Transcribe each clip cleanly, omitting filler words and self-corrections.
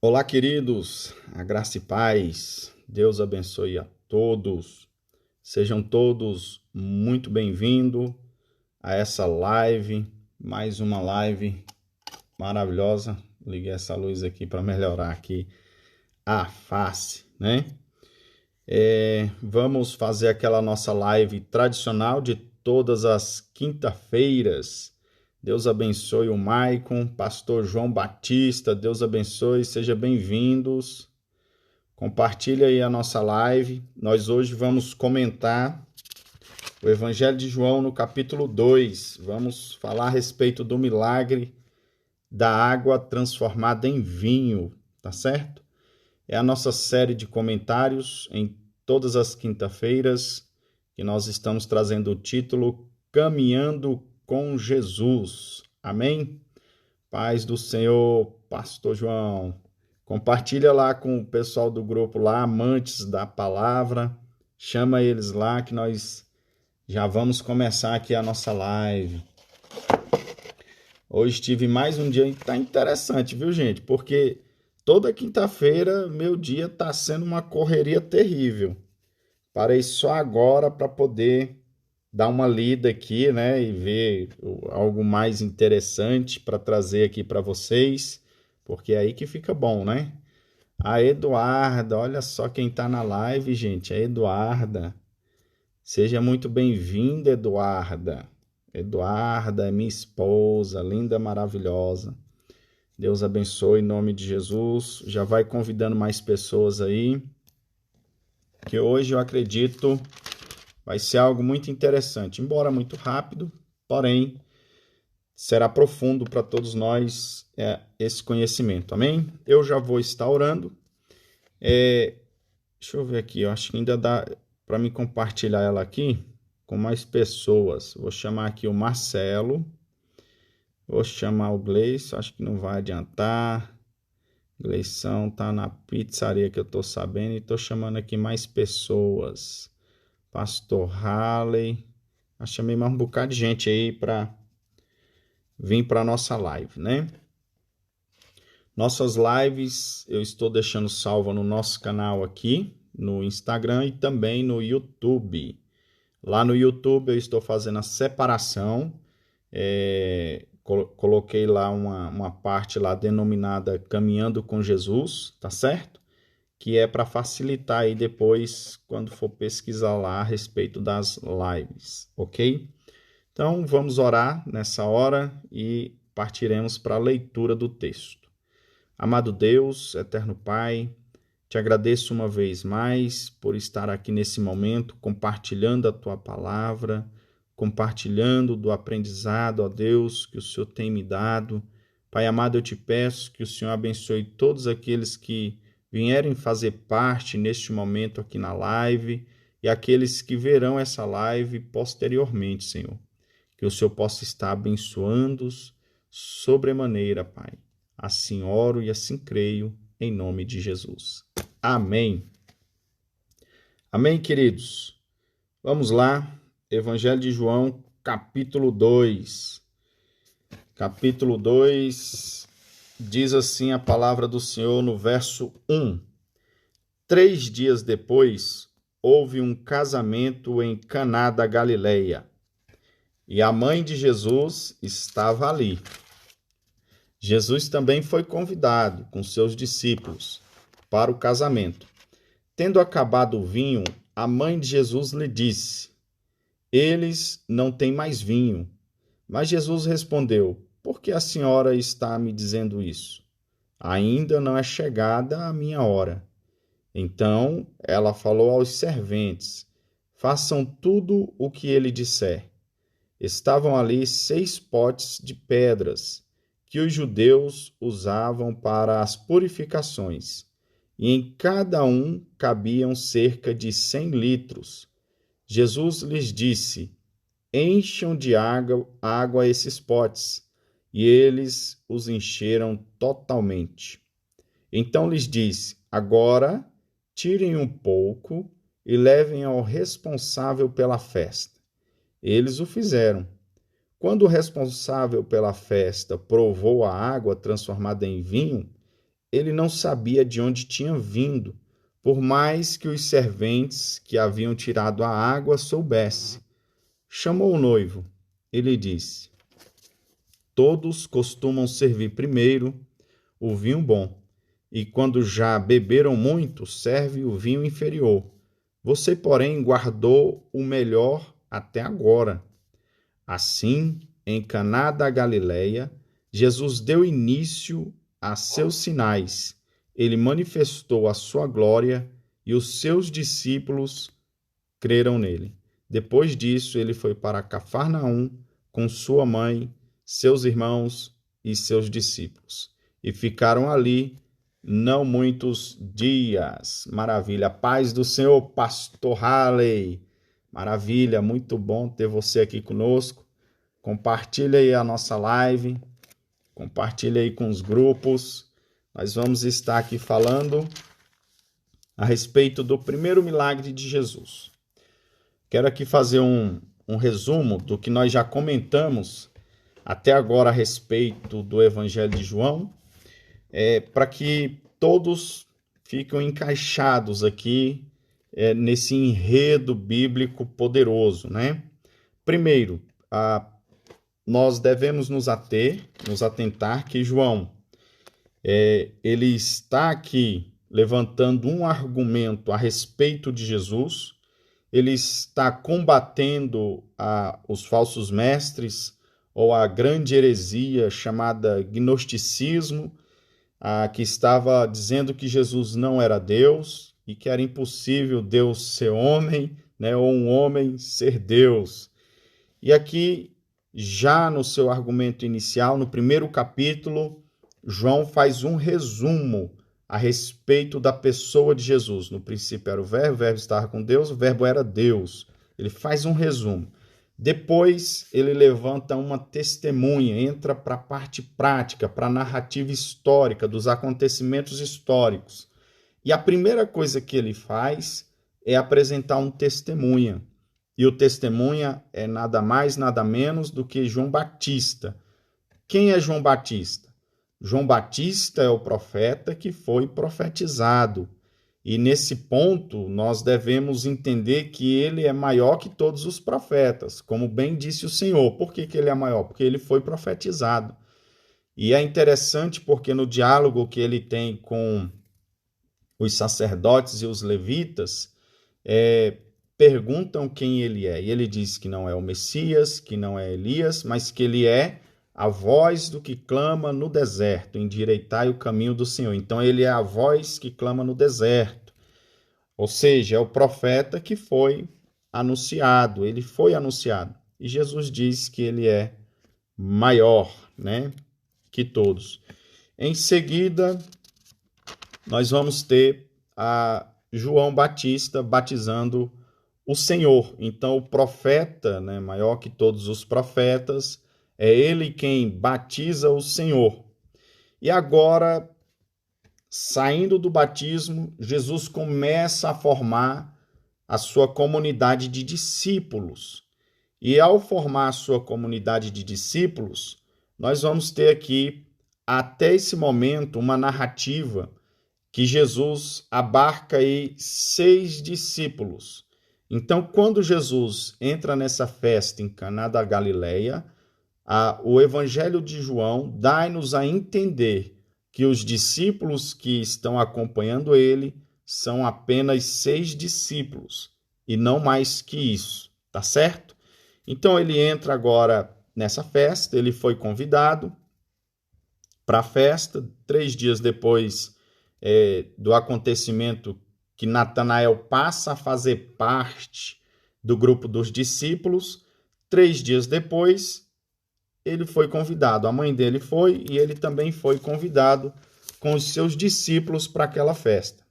Olá, queridos, a graça e paz, Deus abençoe a todos. Sejam todos muito bem-vindos a essa live, mais uma live maravilhosa. Liguei essa luz aqui para melhorar aqui a face, né? Vamos fazer aquela nossa live tradicional de todas as quinta-feiras. Deus abençoe o Maicon, pastor João Batista, Deus abençoe, sejam bem-vindos. Compartilha aí a nossa live. Nós hoje vamos comentar o Evangelho de João no capítulo 2. Vamos falar a respeito do milagre da água transformada em vinho, tá certo? É a nossa série de comentários em todas as quinta-feiras que nós estamos trazendo o título Caminhando com Jesus. Amém? Paz do Senhor, pastor João. Compartilha lá com o pessoal do grupo lá, amantes da palavra. Chama eles lá que nós já vamos começar aqui a nossa live. Hoje tive mais um dia e tá interessante, viu, gente? Porque toda quinta-feira meu dia tá sendo uma correria terrível. Parei só agora para poder dar uma lida aqui, né, e ver algo mais interessante para trazer aqui para vocês, porque é aí que fica bom, né? A Eduarda, olha só quem tá na live, gente, a Eduarda. Seja muito bem-vinda, Eduarda. Eduarda é minha esposa, linda, maravilhosa. Deus abençoe em nome de Jesus. Já vai convidando mais pessoas aí, que hoje eu acredito vai ser algo muito interessante, embora muito rápido, porém será profundo para todos nós esse conhecimento, amém? Eu já vou estar orando. Deixa eu ver aqui, eu acho que ainda dá para me compartilhar ela aqui com mais pessoas. Vou chamar aqui o Marcelo, vou chamar o Gleison, acho que não vai adiantar. Gleison tá na pizzaria que eu tô sabendo e tô chamando aqui mais pessoas. Pastor Halley, chamei mais um bocado de gente aí para vir para nossa live, né? Nossas lives eu estou deixando salva no nosso canal aqui, no Instagram e também no YouTube. Lá no YouTube eu estou fazendo a separação, coloquei lá uma parte lá denominada Caminhando com Jesus, tá certo? Que é para facilitar aí depois quando for pesquisar lá a respeito das lives, ok? Então vamos orar nessa hora e partiremos para a leitura do texto. Amado Deus, eterno Pai, te agradeço uma vez mais por estar aqui nesse momento compartilhando a tua palavra, compartilhando do aprendizado, ó Deus, que o Senhor tem me dado. Pai amado, eu te peço que o Senhor abençoe todos aqueles que vierem fazer parte neste momento aqui na live e aqueles que verão essa live posteriormente, Senhor. Que o Senhor possa estar abençoando-os sobremaneira, Pai. Assim oro e assim creio, em nome de Jesus. Amém. Amém, queridos. Vamos lá. Evangelho de João, capítulo 2. Capítulo 2, diz assim a palavra do Senhor no verso 1. 3 dias depois, houve um casamento em Caná da Galileia, e a mãe de Jesus estava ali. Jesus também foi convidado com seus discípulos para o casamento. Tendo acabado o vinho, a mãe de Jesus lhe disse: Eles não têm mais vinho. Mas Jesus respondeu: Por que a senhora está me dizendo isso? Ainda não é chegada a minha hora. Então ela falou aos serventes: Façam tudo o que ele disser. Estavam ali 6 potes de pedras que os judeus usavam para as purificações, e em cada um cabiam cerca de 100 litros. Jesus lhes disse: Encham de água esses potes. E eles os encheram totalmente. Então lhes disse: Agora tirem um pouco e levem ao responsável pela festa. Eles o fizeram. Quando o responsável pela festa provou a água transformada em vinho, ele não sabia de onde tinha vindo, por mais que os serventes que haviam tirado a água soubessem. Chamou o noivo. Ele disse: Todos costumam servir primeiro o vinho bom, e quando já beberam muito, serve o vinho inferior. Você, porém, guardou o melhor até agora. Assim, em Caná da Galileia, Jesus deu início a seus sinais. Ele manifestou a sua glória e os seus discípulos creram nele. Depois disso, ele foi para Cafarnaum com sua mãe, seus irmãos e seus discípulos. E ficaram ali não muitos dias. Maravilha. Paz do Senhor, Pastor Halley. Maravilha, muito bom ter você aqui conosco. Compartilha aí a nossa live. Compartilha aí com os grupos. Nós vamos estar aqui falando a respeito do primeiro milagre de Jesus. Quero aqui fazer um resumo do que nós já comentamos até agora a respeito do Evangelho de João, para que todos fiquem encaixados aqui nesse enredo bíblico poderoso, né? Primeiro, nós devemos nos atentar que João, ele está aqui levantando um argumento a respeito de Jesus. Ele está combatendo os falsos mestres ou a grande heresia chamada gnosticismo, que estava dizendo que Jesus não era Deus e que era impossível Deus ser homem, né, ou um homem ser Deus. E aqui, já no seu argumento inicial, no primeiro capítulo, João faz um resumo a respeito da pessoa de Jesus. No princípio era o verbo estava com Deus, o verbo era Deus. Ele faz um resumo. Depois ele levanta uma testemunha, entra para a parte prática, para a narrativa histórica, dos acontecimentos históricos. E a primeira coisa que ele faz é apresentar um testemunha. E o testemunha é nada mais, nada menos do que João Batista. Quem é João Batista? João Batista é o profeta que foi profetizado. E nesse ponto, nós devemos entender que ele é maior que todos os profetas, como bem disse o Senhor. Por que ele é maior? Porque ele foi profetizado. E é interessante porque no diálogo que ele tem com os sacerdotes e os levitas, perguntam quem ele é. E ele diz que não é o Messias, que não é Elias, mas que ele é a voz do que clama no deserto, endireitai o caminho do Senhor. Então ele é a voz que clama no deserto. Ou seja, é o profeta que foi anunciado, ele foi anunciado. E Jesus diz que ele é maior, né, que todos. Em seguida, nós vamos ter a João Batista batizando o Senhor. Então, o profeta, né, maior que todos os profetas, é ele quem batiza o Senhor. E agora, saindo do batismo, Jesus começa a formar a sua comunidade de discípulos. E ao formar a sua comunidade de discípulos, nós vamos ter aqui, até esse momento, uma narrativa que Jesus abarca aí 6 discípulos. Então, quando Jesus entra nessa festa em Caná da Galileia, o Evangelho de João dá-nos a entender que os discípulos que estão acompanhando ele são apenas 6 discípulos e não mais que isso, tá certo? Então ele entra agora nessa festa, ele foi convidado para a festa. 3 dias depois do acontecimento que Natanael passa a fazer parte do grupo dos discípulos, 3 dias depois ele foi convidado. A mãe dele foi e ele também foi convidado com os seus discípulos para aquela festa.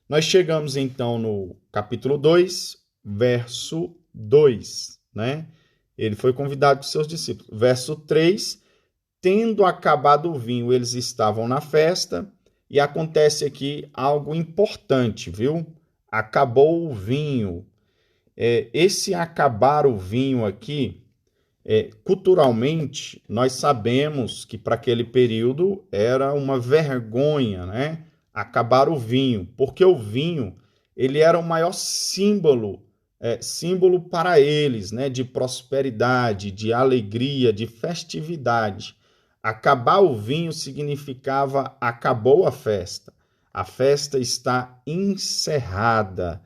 Nós chegamos então no capítulo 2, verso 2, né? Ele foi convidado com seus discípulos. Verso 3, tendo acabado o vinho, eles estavam na festa e acontece aqui algo importante, viu? Acabou o vinho. Esse acabar o vinho aqui Culturalmente, nós sabemos que para aquele período era uma vergonha, né? Acabar o vinho, porque o vinho ele era o maior símbolo para eles, né? De prosperidade, de alegria, de festividade. Acabar o vinho significava acabou a festa está encerrada.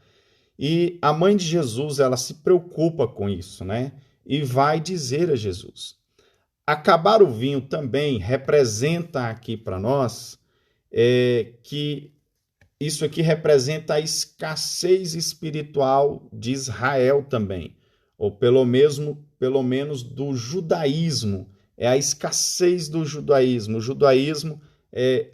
E a mãe de Jesus, ela se preocupa com isso, né? E vai dizer a Jesus. Acabar o vinho também representa aqui para nós que isso aqui representa a escassez espiritual de Israel também, ou pelo menos do judaísmo. É a escassez do judaísmo. O judaísmo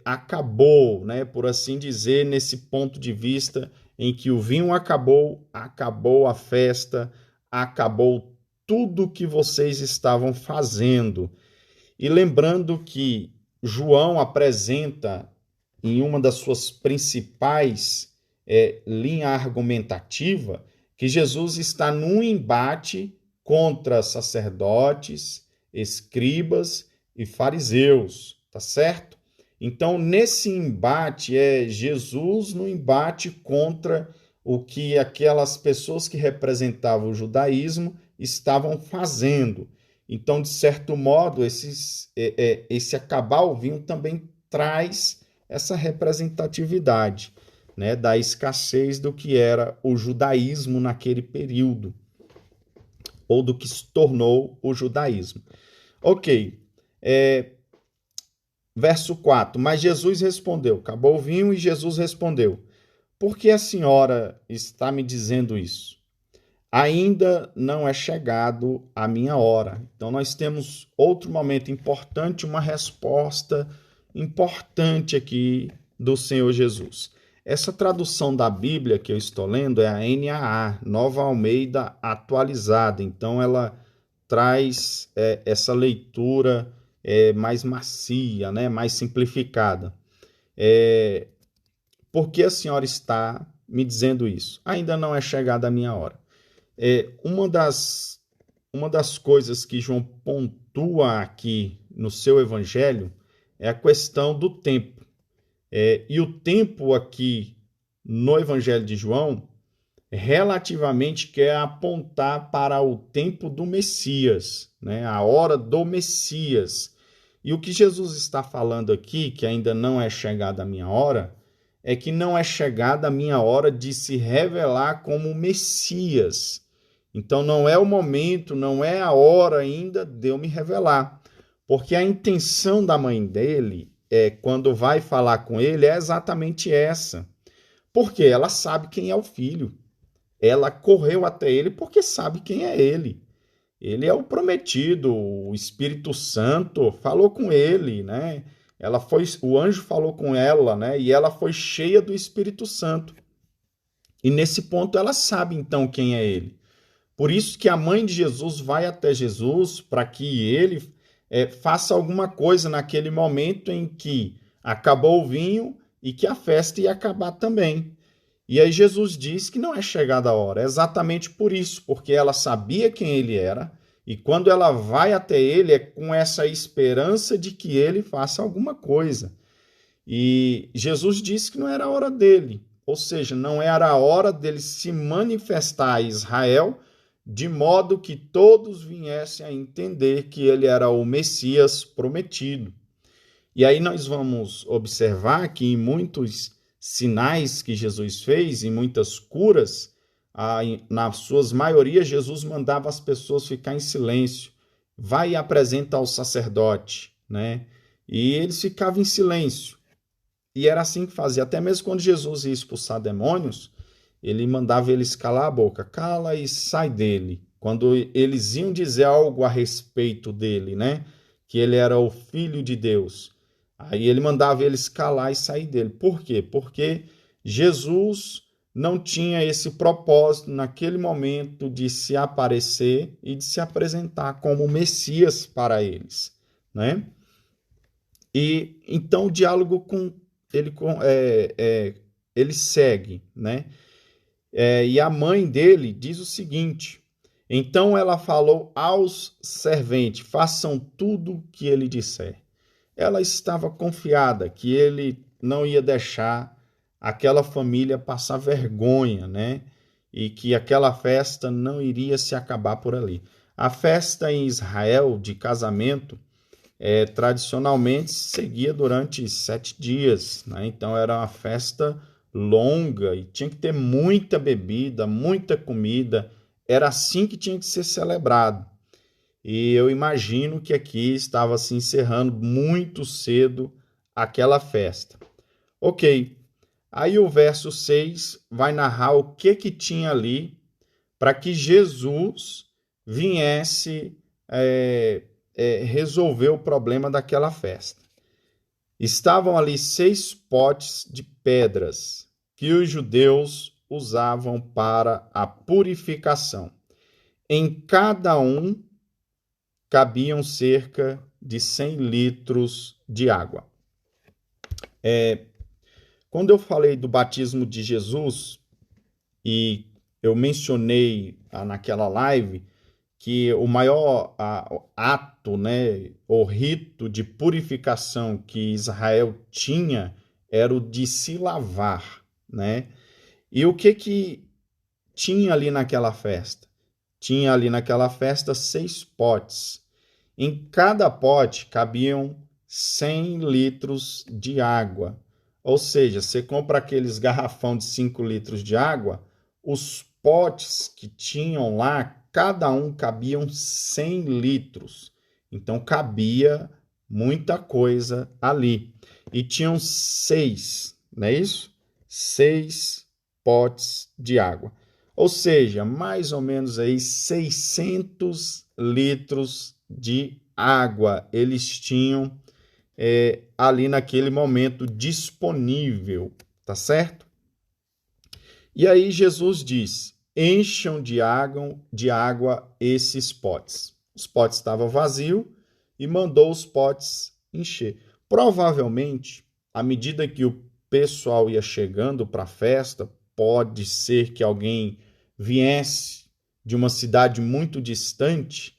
acabou, né, por assim dizer, nesse ponto de vista em que o vinho acabou, acabou a festa, acabou tudo que vocês estavam fazendo. E lembrando que João apresenta em uma das suas principais linha argumentativa que Jesus está num embate contra sacerdotes, escribas e fariseus, tá certo? Então, nesse embate, Jesus no embate contra o que aquelas pessoas que representavam o judaísmo estavam fazendo. Então, de certo modo, esse acabar o vinho também traz essa representatividade, né, da escassez do que era o judaísmo naquele período, ou do que se tornou o judaísmo. Ok, verso 4, mas Jesus respondeu, acabou o vinho e Jesus respondeu, por que a senhora está me dizendo isso? Ainda não é chegado a minha hora. Então nós temos outro momento importante, uma resposta importante aqui do Senhor Jesus. Essa tradução da Bíblia que eu estou lendo é a NAA, Nova Almeida Atualizada. Então ela traz essa leitura mais macia, né, mais simplificada. Por que a senhora está me dizendo isso? Ainda não é chegada a minha hora. Uma das coisas que João pontua aqui no seu evangelho é a questão do tempo. E o tempo aqui no evangelho de João relativamente quer apontar para o tempo do Messias, né? A hora do Messias. E o que Jesus está falando aqui, que ainda não é chegada a minha hora, é que não é chegada a minha hora de se revelar como Messias. Então não é o momento, não é a hora ainda de eu me revelar. Porque a intenção da mãe dele, quando vai falar com ele, é exatamente essa. Porque ela sabe quem é o filho. Ela correu até ele porque sabe quem é ele. Ele é o prometido, o Espírito Santo falou com ele, né? O anjo falou com ela, né? E ela foi cheia do Espírito Santo. E nesse ponto ela sabe então quem é ele. Por isso que a mãe de Jesus vai até Jesus para que ele faça alguma coisa naquele momento em que acabou o vinho e que a festa ia acabar também. E aí Jesus diz que não é chegada a hora, exatamente por isso, porque ela sabia quem ele era, e quando ela vai até ele é com essa esperança de que ele faça alguma coisa. E Jesus disse que não era a hora dele, ou seja, não era a hora dele se manifestar a Israel, de modo que todos viessem a entender que ele era o Messias prometido. E aí nós vamos observar que em muitos sinais que Jesus fez, em muitas curas, na suas maioria, Jesus mandava as pessoas ficar em silêncio. Vai e apresenta ao sacerdote, né? E eles ficavam em silêncio. E era assim que fazia. Até mesmo quando Jesus ia expulsar demônios, ele mandava eles calar a boca. Cala e sai dele. Quando eles iam dizer algo a respeito dele, né? Que ele era o Filho de Deus. Aí ele mandava eles calar e sair dele. Por quê? Porque Jesus não tinha esse propósito naquele momento de se aparecer e de se apresentar como Messias para eles, né? E então o diálogo ele segue, né? E a mãe dele diz o seguinte: Então ela falou aos serventes: façam tudo o que ele disser. Ela estava confiada que ele não ia deixar aquela família passar vergonha, né? E que aquela festa não iria se acabar por ali. A festa em Israel de casamento tradicionalmente seguia durante 7 dias, né? Então era uma festa longa e tinha que ter muita bebida, muita comida. Era assim que tinha que ser celebrado. E eu imagino que aqui estava se encerrando muito cedo aquela festa. Ok, aí o verso 6 vai narrar o que tinha ali para que Jesus viesse resolver o problema daquela festa. Estavam ali 6 potes de pedras que os judeus usavam para a purificação. Em cada um cabiam cerca de 100 litros de água. Quando eu falei do batismo de Jesus, e eu mencionei naquela live que o maior ato, né, o rito de purificação que Israel tinha era o de se lavar, né? E o que tinha ali naquela festa? Tinha ali naquela festa 6 potes. Em cada pote cabiam 100 litros de água. Ou seja, você compra aqueles garrafão de 5 litros de água, os potes que tinham lá, cada um cabiam 100 litros. Então cabia muita coisa ali. E tinham 6, não é isso? 6 potes de água. Ou seja, mais ou menos aí 600 litros de água eles tinham ali naquele momento disponível, tá certo? E aí Jesus diz: encham de água esses potes. Os potes estavam vazios e mandou os potes encher. Provavelmente, à medida que o pessoal ia chegando para a festa, pode ser que alguém viesse de uma cidade muito distante.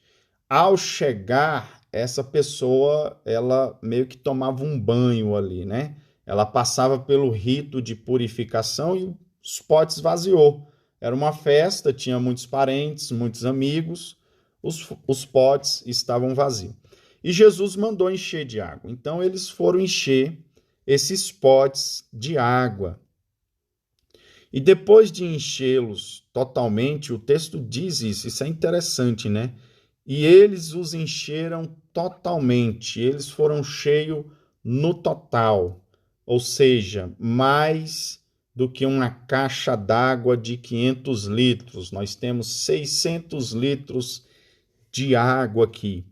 Ao chegar, essa pessoa, ela meio que tomava um banho ali, né? Ela passava pelo rito de purificação e os potes vaziou. Era uma festa, tinha muitos parentes, muitos amigos, os potes estavam vazios. E Jesus mandou encher de água. Então eles foram encher esses potes de água. E depois de enchê-los totalmente, o texto diz isso é interessante, né? E eles os encheram totalmente, eles foram cheios no total, ou seja, mais do que uma caixa d'água de 500 litros. Nós temos 600 litros de água aqui.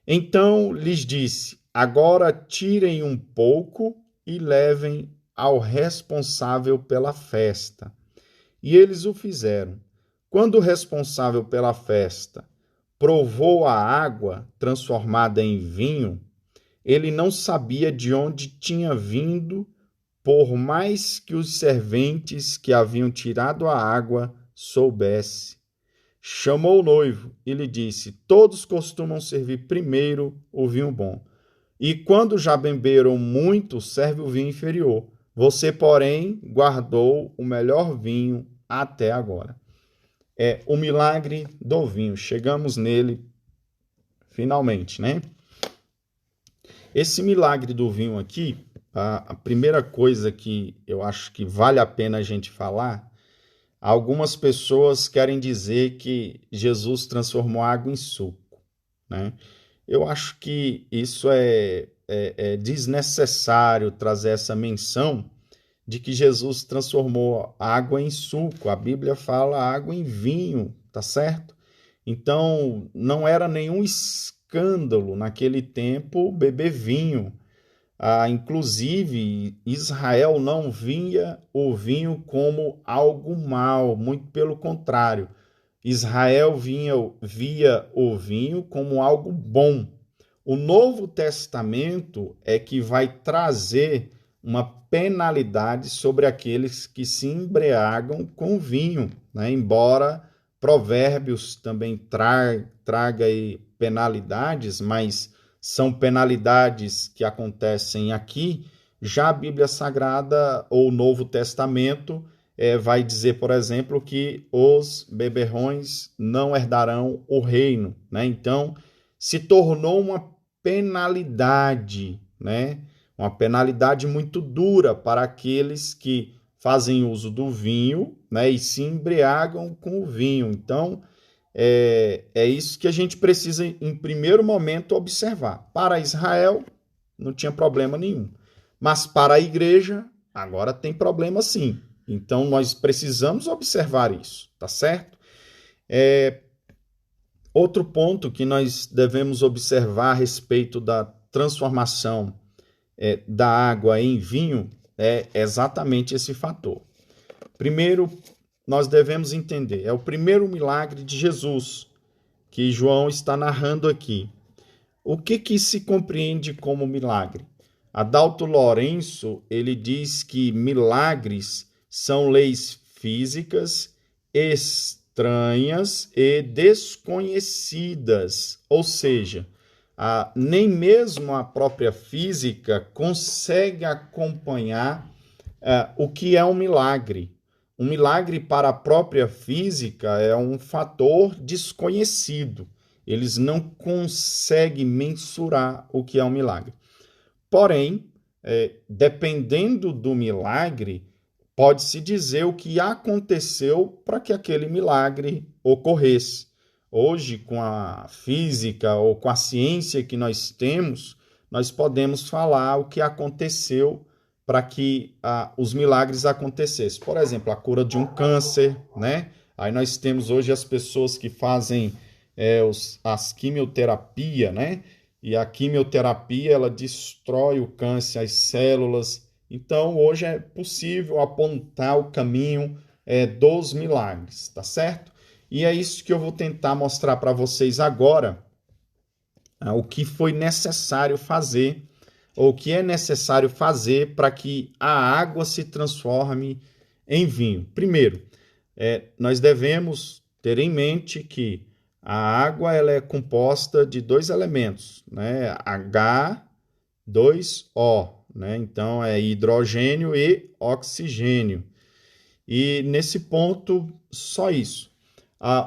Então lhes disse: agora tirem um pouco e levem ao responsável pela festa. E eles o fizeram. Quando o responsável pela festa provou a água transformada em vinho, ele não sabia de onde tinha vindo, por mais que os serventes que haviam tirado a água soubesse. Chamou o noivo e lhe disse: todos costumam servir primeiro o vinho bom. E quando já beberam muito, serve o vinho inferior. Você, porém, guardou o melhor vinho até agora. É o milagre do vinho. Chegamos nele finalmente, né? Esse milagre do vinho aqui, a primeira coisa que eu acho que vale a pena a gente falar, algumas pessoas querem dizer que Jesus transformou água em suco, né? Eu acho que isso é desnecessário trazer essa menção de que Jesus transformou água em suco. A Bíblia fala água em vinho, tá certo? Então, não era nenhum escândalo naquele tempo beber vinho. Inclusive, Israel não via o vinho como algo mal, muito pelo contrário. Israel via o vinho como algo bom. O Novo Testamento é que vai trazer uma penalidade sobre aqueles que se embriagam com vinho, né? Embora Provérbios também traga aí penalidades, mas são penalidades que acontecem aqui. Já a Bíblia Sagrada ou o Novo Testamento vai dizer, por exemplo, que os beberrões não herdarão o reino, né? Então, se tornou uma penalidade, né? Uma penalidade muito dura para aqueles que fazem uso do vinho, né? E se embriagam com o vinho. Então, é isso que a gente precisa, em primeiro momento, observar. Para Israel, não tinha problema nenhum. Mas para a igreja, agora tem problema sim. Então, nós precisamos observar isso, tá certo? Outro ponto que nós devemos observar a respeito da transformação da água em vinho é exatamente esse fator. Primeiro, nós devemos entender, é o primeiro milagre de Jesus que João está narrando aqui. O que se compreende como milagre? Adalto Lourenço, ele diz que milagres são leis físicas estranhas e desconhecidas, ou seja, nem mesmo a própria física consegue acompanhar o que é um milagre. Um milagre para a própria física é um fator desconhecido. Eles não conseguem mensurar o que é um milagre. Porém, dependendo do milagre, pode-se dizer o que aconteceu para que aquele milagre ocorresse. Hoje, com a física ou com a ciência que nós temos, nós podemos falar o que aconteceu para que os milagres acontecessem. Por exemplo, a cura de um câncer, né? Aí nós temos hoje as pessoas que fazem as quimioterapia, né? E a quimioterapia, ela destrói o câncer, as células. Então, hoje é possível apontar o caminho dos milagres, tá certo? E é isso que eu vou tentar mostrar para vocês agora, o que foi necessário fazer, ou o que é necessário fazer para que a água se transforme em vinho. Primeiro, nós devemos ter em mente que a água ela é composta de dois elementos, né? H2O, né? Então é hidrogênio e oxigênio. E nesse ponto, só isso.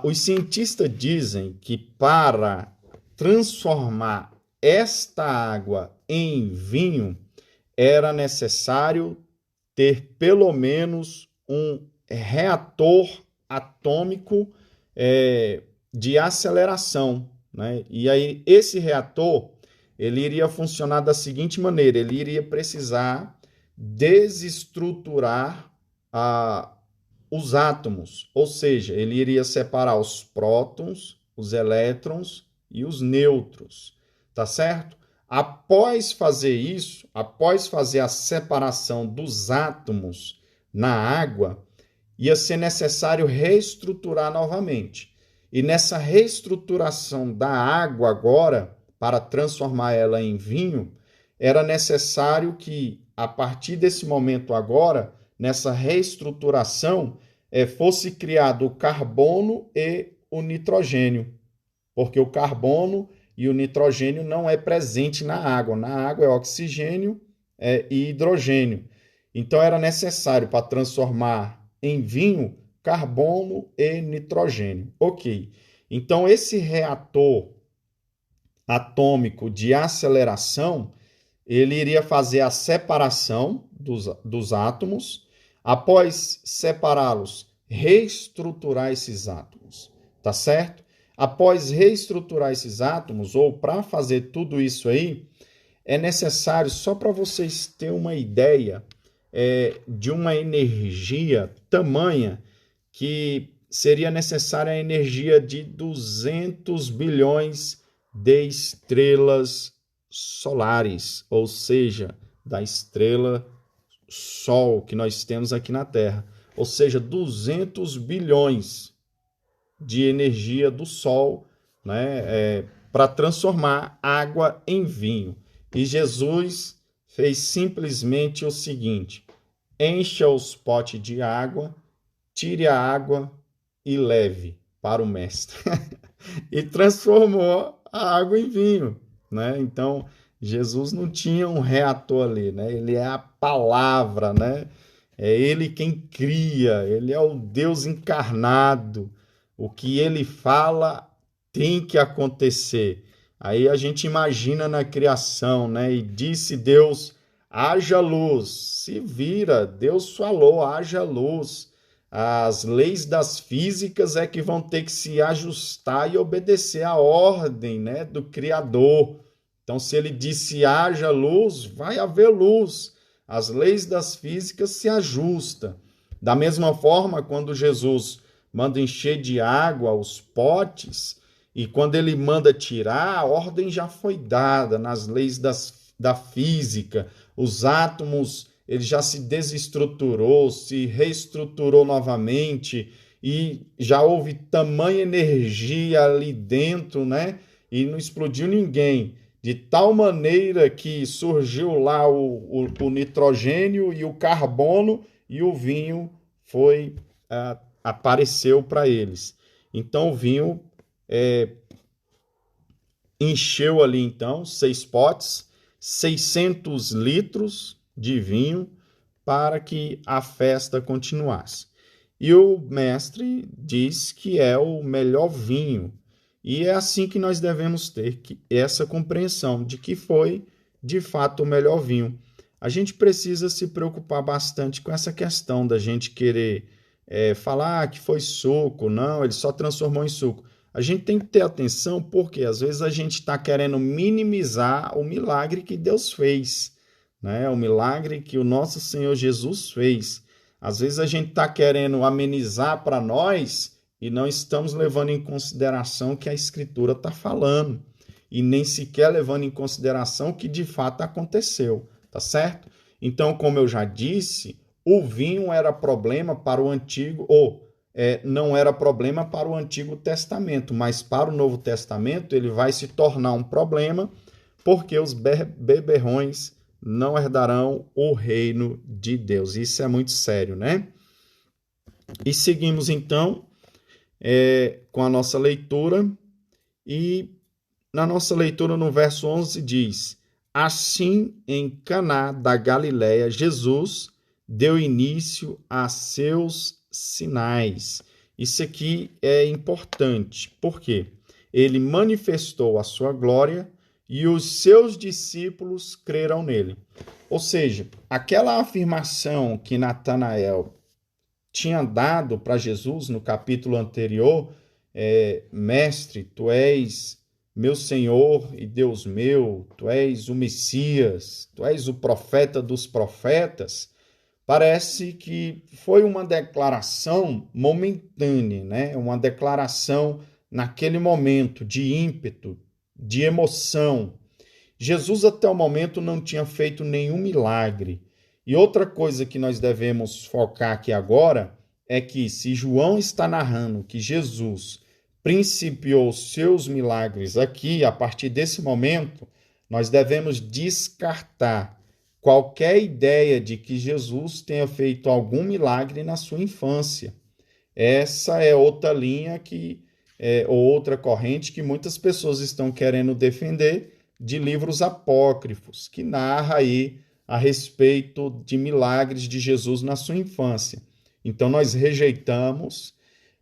Os cientistas dizem que para transformar esta água em vinho era necessário ter pelo menos um reator atômico de aceleração, né? E aí esse reator ele iria funcionar da seguinte maneira: ele iria precisar desestruturar os átomos, ou seja, ele iria separar os prótons, os elétrons e os nêutrons, tá certo? Após fazer isso, após fazer a separação dos átomos na água, ia ser necessário reestruturar novamente. E nessa reestruturação da água agora, para transformar ela em vinho, era necessário que, a partir desse momento agora, nessa reestruturação, fosse criado o carbono e o nitrogênio, porque o carbono e o nitrogênio não é presente na água. Na água é oxigênio e hidrogênio. Então era necessário, para transformar em vinho, carbono e nitrogênio. Ok. Então esse reator atômico de aceleração, ele iria fazer a separação dos átomos. Após separá-los, reestruturar esses átomos, tá certo? Após reestruturar esses átomos, ou para fazer tudo isso aí, é necessário, só para vocês terem uma ideia, de uma energia tamanha que seria necessária a energia de 200 bilhões de estrelas solares, ou seja, da estrela Sol que nós temos aqui na Terra, ou seja, 200 bilhões de energia do Sol, né, para transformar água em vinho. E Jesus fez simplesmente o seguinte: encha os potes de água, tire a água e leve. para o mestre e transformou a água em vinho, né? Então, Jesus não tinha um reator ali, né? Ele é a palavra, né? É ele quem cria, ele é o Deus encarnado. O que ele fala tem que acontecer. Aí a gente imagina na criação, né? E disse Deus: haja luz. Se vira, Deus falou: haja luz. As leis das físicas é que vão ter que se ajustar e obedecer à ordem, né, do Criador. Então, se ele disse haja luz, vai haver luz. As leis das físicas se ajustam. Da mesma forma, quando Jesus manda encher de água os potes, e quando ele manda tirar, a ordem já foi dada nas leis da física. Os átomos, ele já se desestruturou, se reestruturou novamente, e já houve tamanha energia ali dentro, né? E não explodiu ninguém. De tal maneira que surgiu lá o nitrogênio e o carbono, e o vinho apareceu para eles. Então o vinho encheu ali então 6 potes, 600 litros de vinho para que a festa continuasse. E o mestre diz que é o melhor vinho. E é assim que nós devemos ter essa compreensão de que foi, de fato, o melhor vinho. A gente precisa se preocupar bastante com essa questão da gente querer falar que foi suco. Não, ele só transformou em suco. A gente tem que ter atenção porque às vezes a gente está querendo minimizar o milagre que Deus fez, né? O milagre que o nosso Senhor Jesus fez. Às vezes a gente está querendo amenizar para nós e não estamos levando em consideração o que a Escritura está falando. E nem sequer levando em consideração o que de fato aconteceu, tá certo? Então, como eu já disse, o vinho era problema para o Antigo, não era problema para o Antigo Testamento, mas para o Novo Testamento ele vai se tornar um problema porque os beberrões não herdarão o reino de Deus. Isso é muito sério, né? E seguimos então com a nossa leitura, e na nossa leitura no verso 11 diz: assim em Caná da Galileia Jesus deu início a seus sinais. Isso aqui é importante, porque ele manifestou a sua glória e os seus discípulos creram nele. Ou seja, aquela afirmação que Natanael tinha dado para Jesus no capítulo anterior, mestre, tu és meu Senhor e Deus meu, tu és o Messias, tu és o profeta dos profetas, parece que foi uma declaração momentânea, né? Uma declaração naquele momento de ímpeto, de emoção. Jesus até o momento não tinha feito nenhum milagre. E outra coisa que nós devemos focar aqui agora é que se João está narrando que Jesus principiou seus milagres aqui, a partir desse momento, nós devemos descartar qualquer ideia de que Jesus tenha feito algum milagre na sua infância. Essa é outra linha ou outra corrente que muitas pessoas estão querendo defender, de livros apócrifos, que narra aí a respeito de milagres de Jesus na sua infância. Então nós rejeitamos.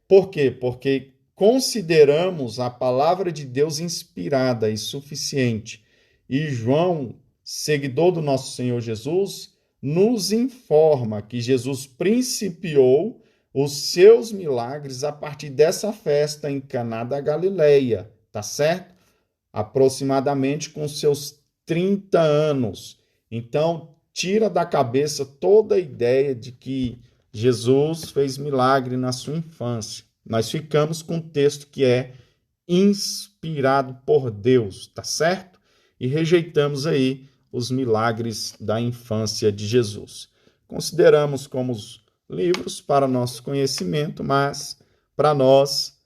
Por quê? Porque consideramos a palavra de Deus inspirada e suficiente. E João, seguidor do nosso Senhor Jesus, nos informa que Jesus principiou os seus milagres a partir dessa festa em Caná da Galileia, tá certo? Aproximadamente com seus 30 anos. Então, tira da cabeça toda a ideia de que Jesus fez milagre na sua infância. Nós ficamos com um texto que é inspirado por Deus, tá certo? E rejeitamos aí os milagres da infância de Jesus. Consideramos como os livros para nosso conhecimento, mas para nós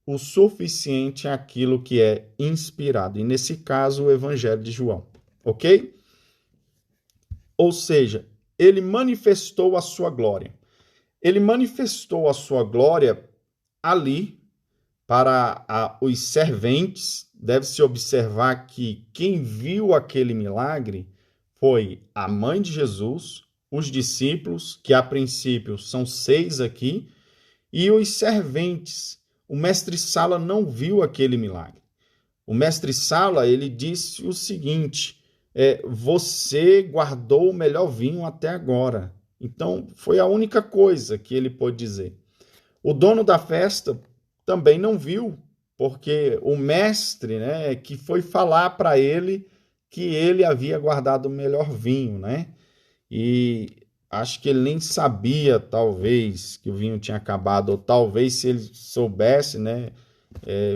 o suficiente é aquilo que é inspirado. E nesse caso, o Evangelho de João, ok? Ou seja, ele manifestou a sua glória. Ele manifestou a sua glória ali, Para os serventes, deve-se observar que quem viu aquele milagre foi a mãe de Jesus, os discípulos, que a princípio são 6 aqui, e os serventes. O mestre-sala não viu aquele milagre. O mestre-sala, ele disse o seguinte: você guardou o melhor vinho até agora. Então, foi a única coisa que ele pôde dizer. O dono da festa também não viu, porque o mestre, né, que foi falar para ele que ele havia guardado o melhor vinho, né? E acho que ele nem sabia, talvez, que o vinho tinha acabado, ou talvez se ele soubesse, né,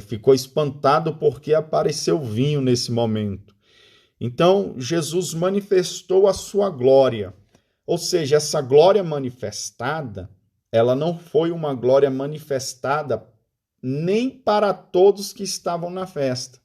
ficou espantado porque apareceu vinho nesse momento. Então, Jesus manifestou a sua glória, ou seja, essa glória manifestada, ela não foi uma glória manifestada nem para todos que estavam na festa,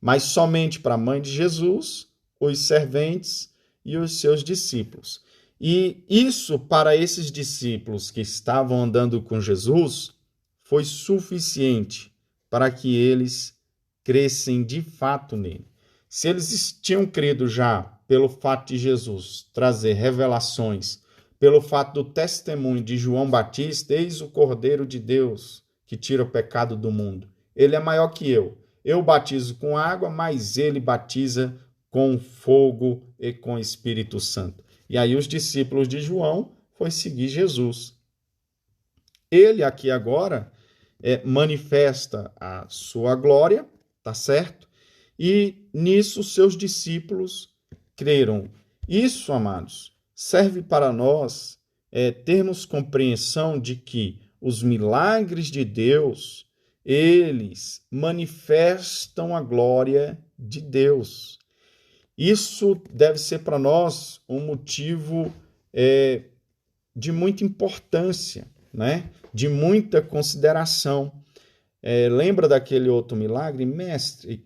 mas somente para a mãe de Jesus, os serventes e os seus discípulos. E isso, para esses discípulos que estavam andando com Jesus, foi suficiente para que eles crescem de fato nele. Se eles tinham crido já pelo fato de Jesus trazer revelações, pelo fato do testemunho de João Batista, eis o Cordeiro de Deus que tira o pecado do mundo. Ele é maior que eu. Eu batizo com água, mas ele batiza com fogo e com Espírito Santo. E aí os discípulos de João foram seguir Jesus. Ele aqui agora manifesta a sua glória, tá certo? E nisso seus discípulos creram. Isso, amados, serve para nós termos compreensão de que os milagres de Deus, eles manifestam a glória de Deus. Isso deve ser para nós um motivo de muita importância, né? De muita consideração. Lembra daquele outro milagre? Mestre,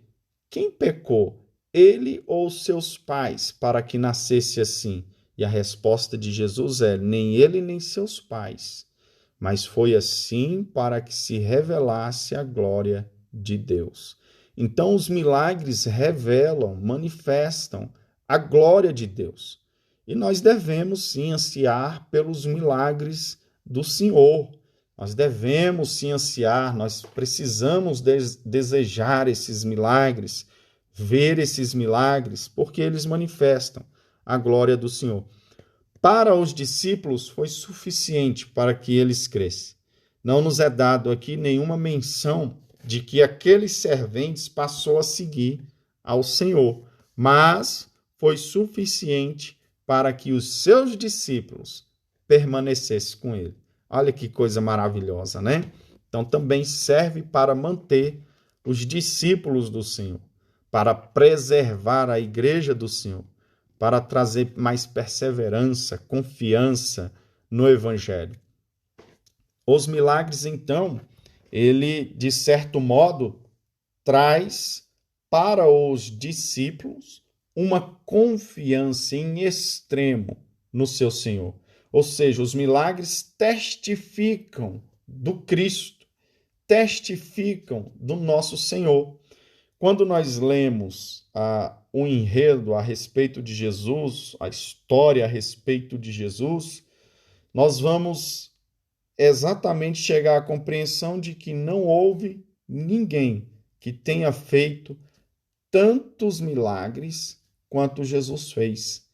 quem pecou? Ele ou seus pais para que nascesse assim? E a resposta de Jesus é: nem ele nem seus pais, mas foi assim para que se revelasse a glória de Deus. Então, os milagres revelam, manifestam a glória de Deus. E nós devemos sim ansiar pelos milagres do Senhor. Nós devemos sim ansiar, nós precisamos desejar esses milagres, ver esses milagres, porque eles manifestam a glória do Senhor. Para os discípulos foi suficiente para que eles crescem. Não nos é dado aqui nenhuma menção de que aqueles serventes passou a seguir ao Senhor, mas foi suficiente para que os seus discípulos permanecessem com ele. Olha que coisa maravilhosa, né? Então também serve para manter os discípulos do Senhor, para preservar a igreja do Senhor, para trazer mais perseverança, confiança no Evangelho. Os milagres, então, ele, de certo modo, traz para os discípulos uma confiança em extremo no seu Senhor. Ou seja, os milagres testificam do Cristo, testificam do nosso Senhor. Quando nós lemos o enredo a respeito de Jesus, a história a respeito de Jesus, nós vamos exatamente chegar à compreensão de que não houve ninguém que tenha feito tantos milagres quanto Jesus fez.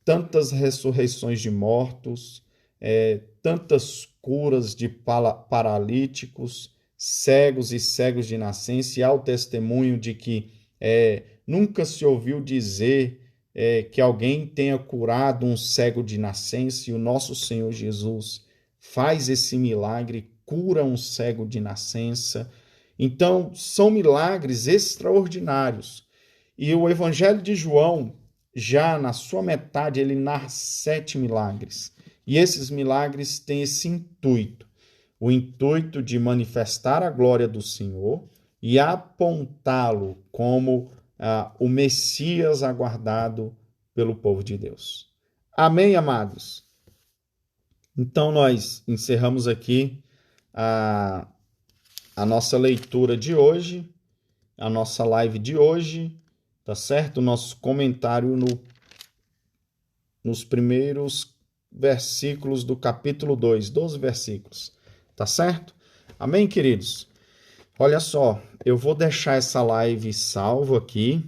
Tantas ressurreições de mortos, tantas curas de paralíticos, cegos e cegos de nascença, e há o testemunho de que nunca se ouviu dizer que alguém tenha curado um cego de nascença, e o nosso Senhor Jesus faz esse milagre, cura um cego de nascença. Então, são milagres extraordinários. E o Evangelho de João, já na sua metade, ele narra 7 milagres. E esses milagres têm esse intuito, o intuito de manifestar a glória do Senhor e apontá-lo como o Messias aguardado pelo povo de Deus. Amém, amados? Então, nós encerramos aqui a nossa leitura de hoje, a nossa live de hoje, tá certo? O nosso comentário nos primeiros versículos do capítulo 2, 12 versículos, tá certo? Amém, queridos? Olha só, eu vou deixar essa live salvo aqui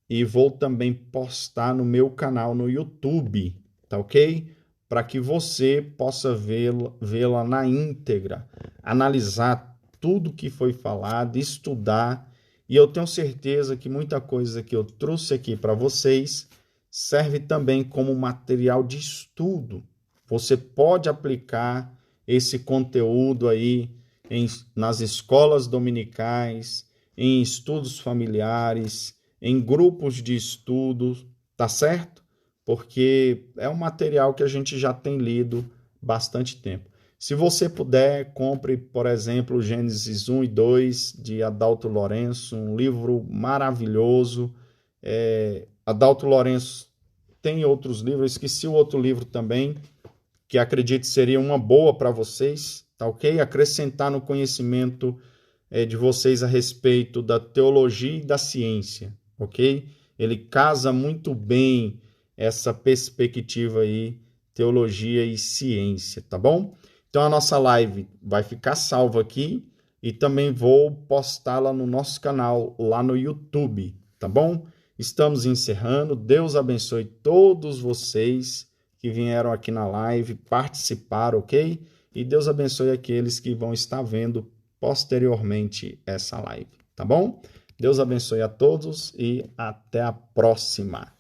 e vou também postar no meu canal no YouTube, tá ok? Para que você possa vê-la na íntegra, analisar tudo que foi falado, estudar, e eu tenho certeza que muita coisa que eu trouxe aqui para vocês serve também como material de estudo. Você pode aplicar esse conteúdo aí nas escolas dominicais, em estudos familiares, em grupos de estudos, tá certo? Porque é um material que a gente já tem lido bastante tempo. Se você puder, compre, por exemplo, Gênesis 1 e 2, de Adalto Lourenço, um livro maravilhoso. Adalto Lourenço tem outros livros, eu esqueci o outro livro também, que acredito seria uma boa para vocês, tá ok? Acrescentar no conhecimento de vocês a respeito da teologia e da ciência, ok? Ele casa muito bem essa perspectiva aí, teologia e ciência, tá bom? Então a nossa live vai ficar salva aqui e também vou postá-la no nosso canal lá no YouTube, tá bom? Estamos encerrando. Deus abençoe todos vocês que vieram aqui na live, participaram, ok? E Deus abençoe aqueles que vão estar vendo posteriormente essa live, tá bom? Deus abençoe a todos e até a próxima.